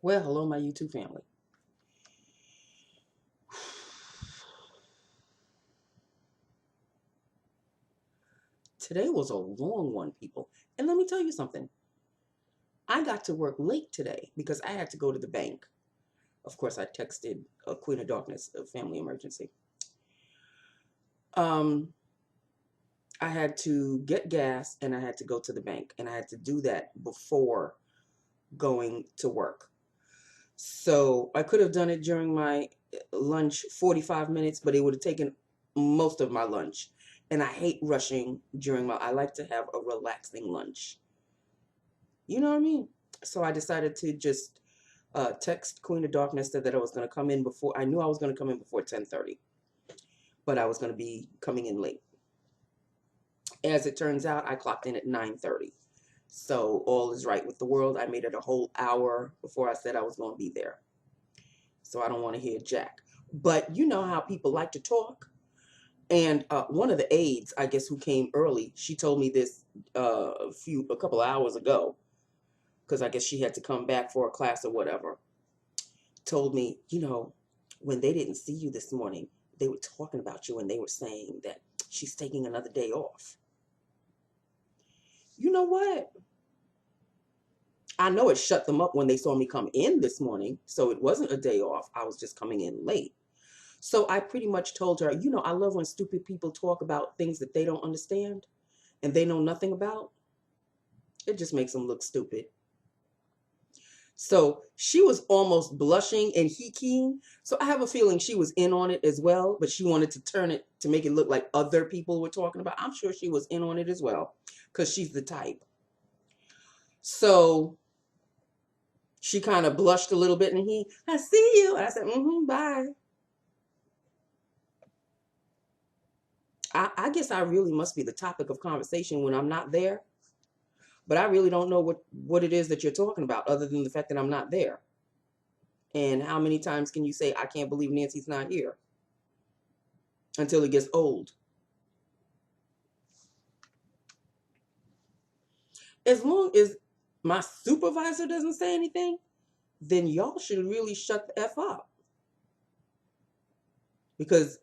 Well, hello, my YouTube family. Today was a long one, people. And let me tell you something. I got to work late today because I had to go to the bank. Of course, I texted a Queen of Darkness, a family emergency. I had to get gas and I had to go to the bank. And I had to do that before going to work. So I could have done it during my lunch, 45 minutes, but it would have taken most of my lunch. And I hate rushing during I like to have a relaxing lunch. You know what I mean? So I decided to just text Queen of Darkness that I was going to come in before. I knew I was going to come in before 10:30, but I was going to be coming in late. As it turns out, I clocked in at 9:30. So all is right with the world. I made it a whole hour before I said I was going to be there. So I don't want to hear Jack. But you know how people like to talk. And one of the aides, I guess, who came early, she told me this a couple of hours ago, because I guess she had to come back for a class or whatever, told me, when they didn't see you this morning, they were talking about you and they were saying that she's taking another day off. You know what? I know it shut them up when they saw me come in this morning, so it wasn't a day off. I was just coming in late. So I pretty much told her, I love when stupid people talk about things that they don't understand and they know nothing about. It just makes them look stupid. So she was almost blushing and keying. So I have a feeling she was in on it as well, but she wanted to turn it to make it look like other people were talking about. I'm sure she was in on it as well because she's the type. So she kind of blushed a little bit and I see you. And I said, bye. I guess I really must be the topic of conversation when I'm not there. But I really don't know what it is that you're talking about other than the fact that I'm not there. And how many times can you say, I can't believe Nancy's not here? Until it gets old. As long as my supervisor doesn't say anything, then y'all should really shut the F up. Because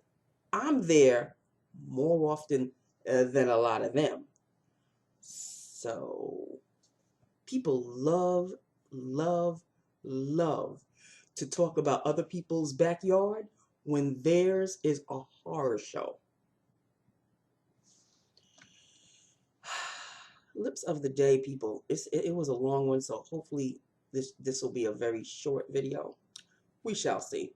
I'm there more often than a lot of them. So people love to talk about other people's backyard when theirs is a horror show. Lips of the day, people. It was a long one, so hopefully this will be a very short video. We shall see.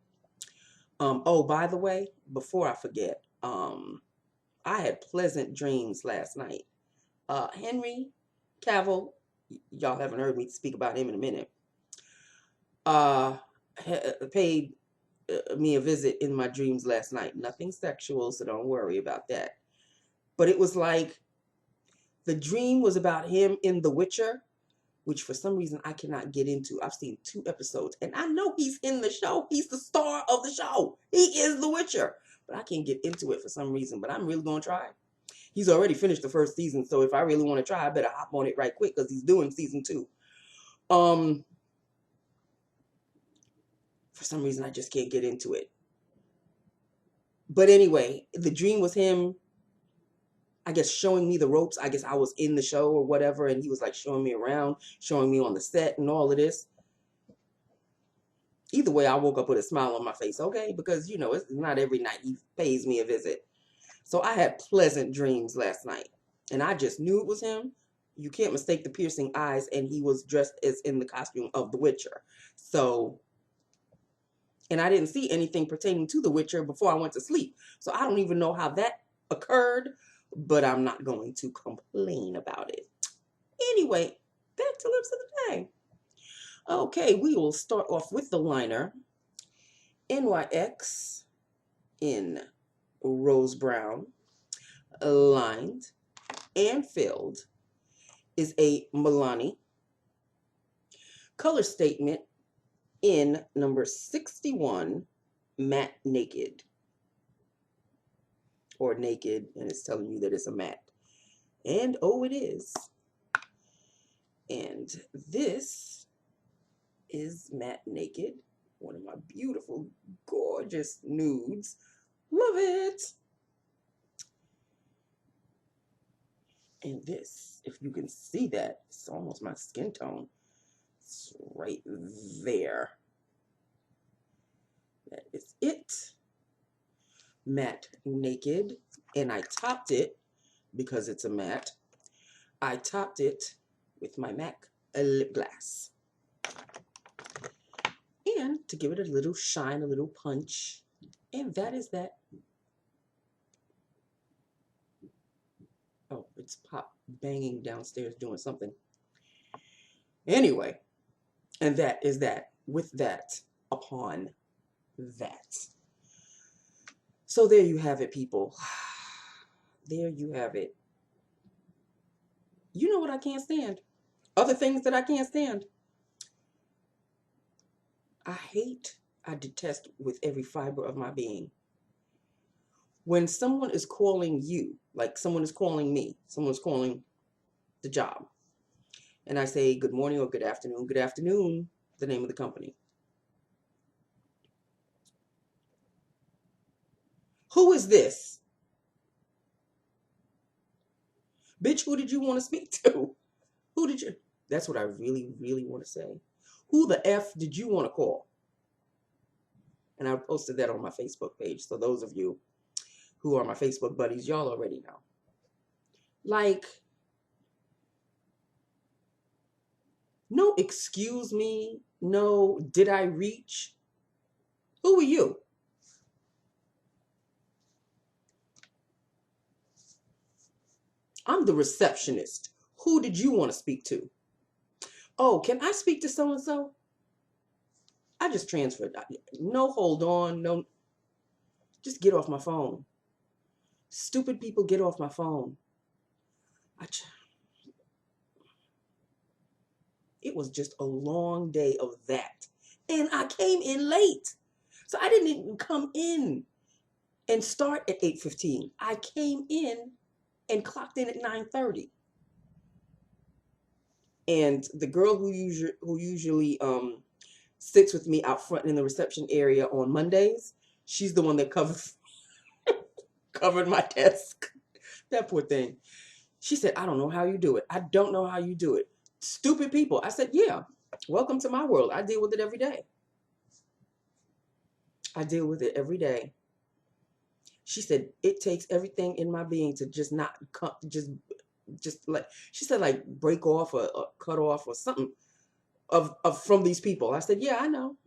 Oh, by the way, before I forget, I had pleasant dreams last night. Henry Cavill, y'all haven't heard me speak about him in a minute, paid me a visit in my dreams last night. Nothing sexual, so don't worry about that. But it was like the dream was about him in The Witcher, which for some reason I cannot get into. I've seen 2 episodes, and I know he's in the show. He's the star of the show. He is The Witcher. But I can't get into it for some reason, but I'm really going to try. He's already finished the first season, so if I really want to try, I better hop on it right quick because he's doing season 2. For some reason, I just can't get into it. But anyway, the dream was him, I guess, showing me the ropes. I guess I was in the show or whatever, and he was like showing me around, showing me on the set and all of this. Either way, I woke up with a smile on my face, okay? Because, it's not every night he pays me a visit. So I had pleasant dreams last night, and I just knew it was him. You can't mistake the piercing eyes, and he was dressed as in the costume of The Witcher. So, and I didn't see anything pertaining to The Witcher before I went to sleep. So I don't even know how that occurred, but I'm not going to complain about it. Anyway, back to Lips of the Day. Okay, we will start off with the liner. NYX in Rose Brown, lined and filled, is a Milani. Color statement in number 61, Matte Naked. Or naked, and it's telling you that it's a matte. And oh, it is. And this is Matte Naked, one of my beautiful, gorgeous nudes. Love it. And this, if you can see that, it's almost my skin tone. It's right there. That is it. Matte Naked. And I topped it, because it's a matte, I topped it with my MAC lip gloss. And to give it a little shine, a little punch. And that is that. Oh, it's Pop banging downstairs doing something. Anyway, and that is that. With that, upon that. So there you have it, people. There you have it. You know what I can't stand? Other things that I can't stand. I detest with every fiber of my being, when someone is calling you, like someone is calling me, someone's calling the job, and I say good morning or good afternoon, the name of the company. Who is this? Bitch, who did you want to speak to? Who did you? That's what I really, really want to say. Who the F did you want to call? And I posted that on my Facebook page. So those of you who are my Facebook buddies, y'all already know. Like, no excuse me, no did I reach? Who are you? I'm the receptionist. Who did you want to speak to? Oh, can I speak to so-and-so? I just transferred. No, hold on. No, just get off my phone. Stupid people, get off my phone. It was just a long day of that. And I came in late. So I didn't even come in and start at 8:15. I came in and clocked in at 9:30. And the girl who usually sits with me out front in the reception area on Mondays, she's the one that covered my desk. That poor thing. She said, I don't know how you do it. I don't know how you do it. Stupid people. I said, yeah, welcome to my world. I deal with it every day. I deal with it every day. She said, it takes everything in my being to just not come, just like, she said, like break off or cut off or something of from these people. I said, yeah, I know.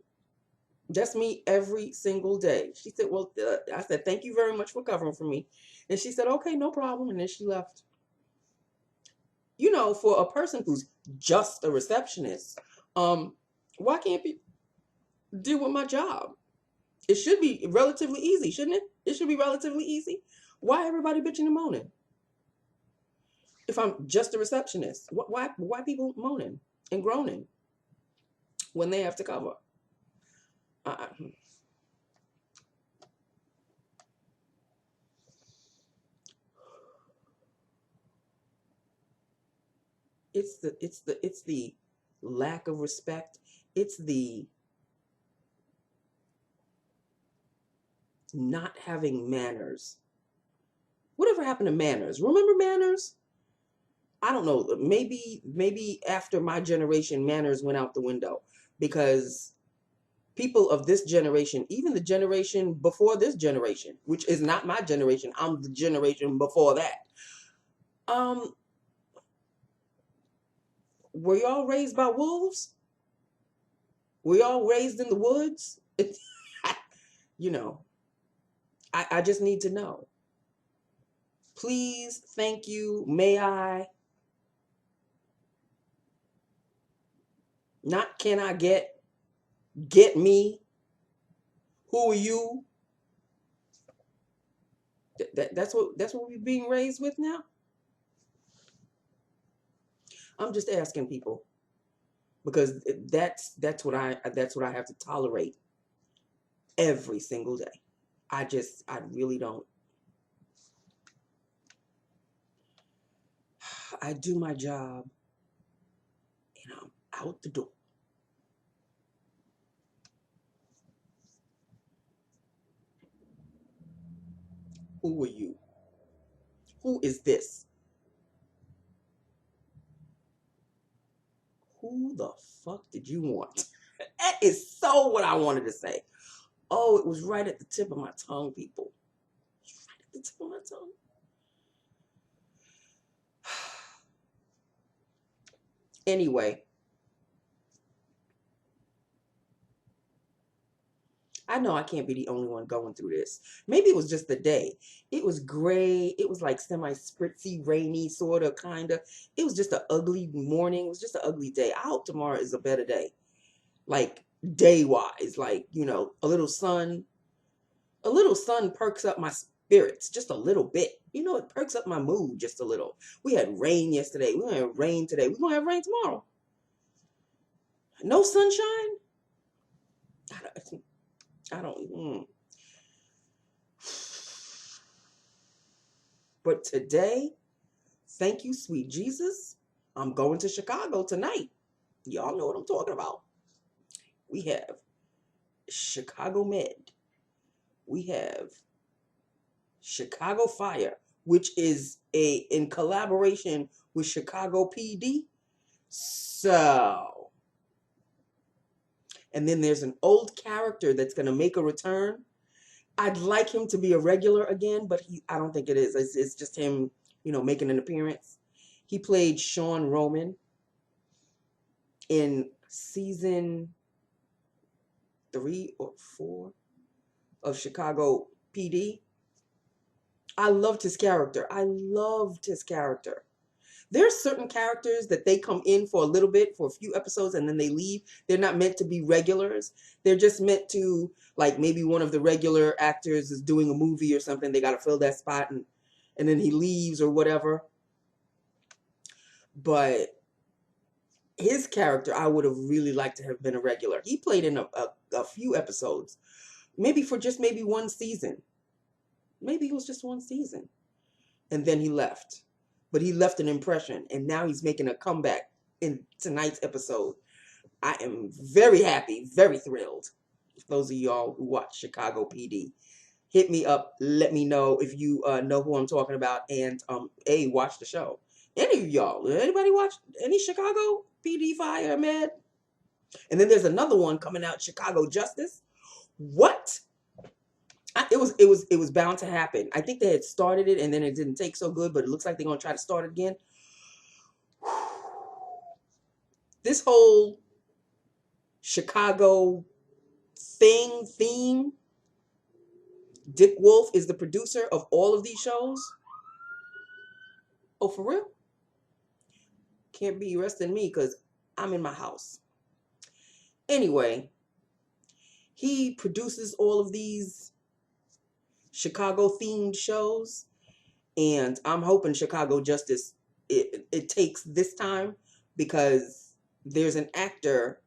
That's me every single day. She said, well, I said, thank you very much for covering for me. And she said, okay, no problem. And then she left. You know, for a person who's just a receptionist, why can't people deal with my job? It should be relatively easy, shouldn't it? It should be relatively easy. Why everybody bitching and moaning? If I'm just a receptionist, why people moaning and groaning when they have to cover? It's the lack of respect. It's the not having manners. Whatever happened to manners? Remember manners? I don't know. Maybe after my generation, manners went out the window, because people of this generation, even the generation before this generation, which is not my generation, I'm the generation before that. Were y'all raised by wolves? Were y'all raised in the woods? You know, I just need to know. Please, thank you, may I? Not can I get me? Who are you? That's what we're being raised with now. I'm just asking people, because that's what I have to tolerate every single day. I really don't. I do my job and I'm out the door. Who are you? Who is this? Who the fuck did you want? That is so what I wanted to say. Oh, it was right at the tip of my tongue, people. Right at the tip of my tongue. Anyway, I know I can't be the only one going through this. Maybe it was just the day. It was gray. It was like semi-spritzy, rainy, sort of, kind of. It was just an ugly morning. It was just an ugly day. I hope tomorrow is a better day. Like, day-wise. Like, you know, a little sun. A little sun perks up my spirits just a little bit. You know, it perks up my mood just a little. We had rain yesterday. We're going to have rain today. We're going to have rain tomorrow. No sunshine? I don't. But today, thank you, sweet Jesus. I'm going to Chicago tonight. Y'all know what I'm talking about. We have Chicago Med. We have Chicago Fire, which is in collaboration with Chicago PD. So, and then there's an old character that's going to make a return. I'd like him to be a regular again, but I don't think it is. It's just him, you know, making an appearance. He played Sean Roman in season 3 or 4 of Chicago PD. I loved his character. I loved his character. There's certain characters that they come in for a little bit, for a few episodes, and then they leave. They're not meant to be regulars. They're just meant to, like, maybe one of the regular actors is doing a movie or something. They got to fill that spot, and then he leaves or whatever. But his character, I would have really liked to have been a regular. He played in a few episodes, maybe for just maybe one season. Maybe it was just one season. And then he left. But he left an impression, and now he's making a comeback in tonight's episode. I am very happy, very thrilled. Those of y'all who watch Chicago PD, hit me up. Let me know if you know who I'm talking about, and watch the show. Any of y'all, anybody watch any Chicago PD Fire Med? And then there's another one coming out, Chicago Justice. What? It was bound to happen. I think they had started it and then it didn't take so good, but it looks like they're gonna try to start it again. This whole Chicago theme. Dick Wolf is the producer of all of these shows. Oh, for real? Can't be arresting me because I'm in my house. Anyway, he produces all of these Chicago themed shows, and I'm hoping Chicago Justice it takes this time, because there's an actor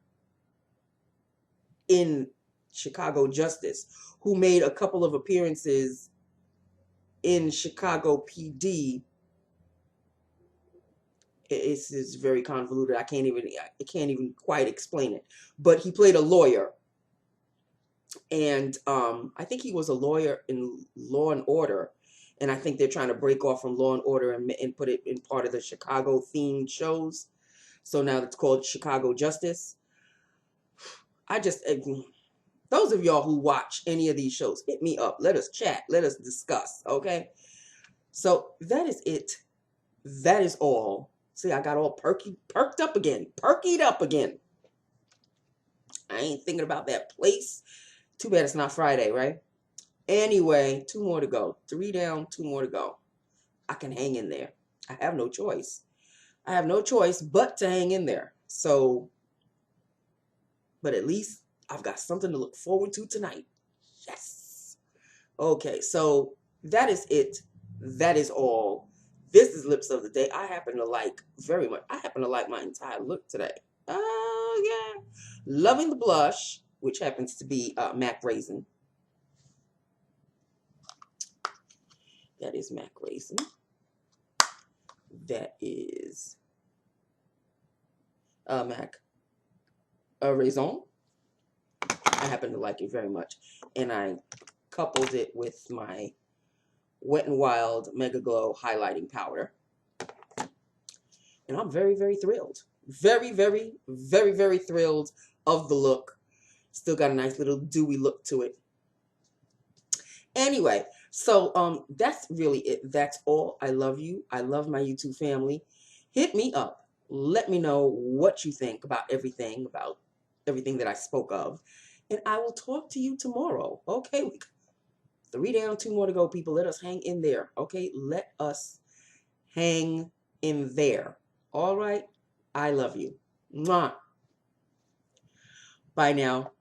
in Chicago Justice who made a couple of appearances in Chicago PD. It's very convoluted. I can't even quite explain it. But he played a lawyer, and I think he was a lawyer in Law and Order, and I think they're trying to break off from Law and Order and put it in part of the Chicago themed shows. So now it's called Chicago Justice. Those of y'all who watch any of these shows, hit me up. Let us chat. Let us discuss. Okay. So that is it. That is all. See, I got all perked up again. Perkied up again. I ain't thinking about that place. Too bad it's not Friday, right? Anyway, 2 more to go. 3 down, 2 more to go. I can hang in there. I have no choice. I have no choice but to hang in there. So, but at least I've got something to look forward to tonight. Yes. Okay, so that is it. That is all. This is Lips of the Day. I happen to like very much. I happen to like my entire look today. Oh, yeah. Loving the blush, which happens to be MAC Raizin. That is MAC Raizin. That is MAC Raizin. I happen to like it very much. And I coupled it with my Wet n Wild Megaglo highlighting powder. And I'm very, very thrilled. Very, very, very, very thrilled of the look. Still got a nice little dewy look to it. Anyway, so that's really it. That's all. I love you. I love my YouTube family. Hit me up. Let me know what you think about everything that I spoke of. And I will talk to you tomorrow. Okay, 3 down, 2 more to go, people. Let us hang in there. Okay, let us hang in there. All right. I love you. Mwah. Bye now.